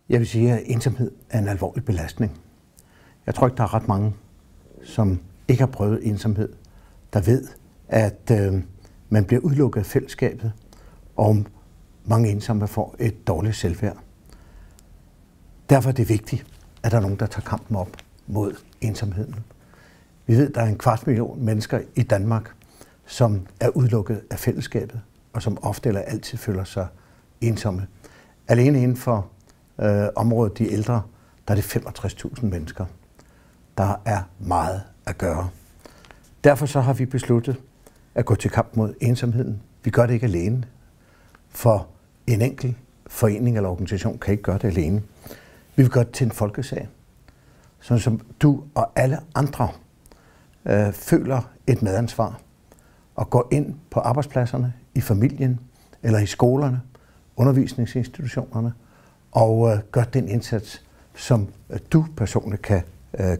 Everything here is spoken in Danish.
Jeg vil sige, at ensomhed er en alvorlig belastning. Jeg tror ikke, der er ret mange, som ikke har prøvet ensomhed, der ved, at man bliver udelukket af fællesskabet, og mange ensomme får et dårligt selvværd. Derfor er det vigtigt, at der er nogen, der tager kampen op mod ensomheden. Vi ved, at der er 250.000 mennesker i Danmark, som er udelukket af fællesskabet, og som ofte eller altid føler sig ensomme. Alene inden for området de ældre, der er det 65.000 mennesker. Der er meget at gøre. Derfor så har vi besluttet at gå til kamp mod ensomheden. Vi gør det ikke alene, for en enkelt forening eller organisation kan ikke gøre det alene. Vi vil gøre det til en folkesag, sådan som du og alle andre føler et medansvar og går ind på arbejdspladserne, i familien eller i skolerne, undervisningsinstitutionerne og gør den indsats, som du personligt kan gøre.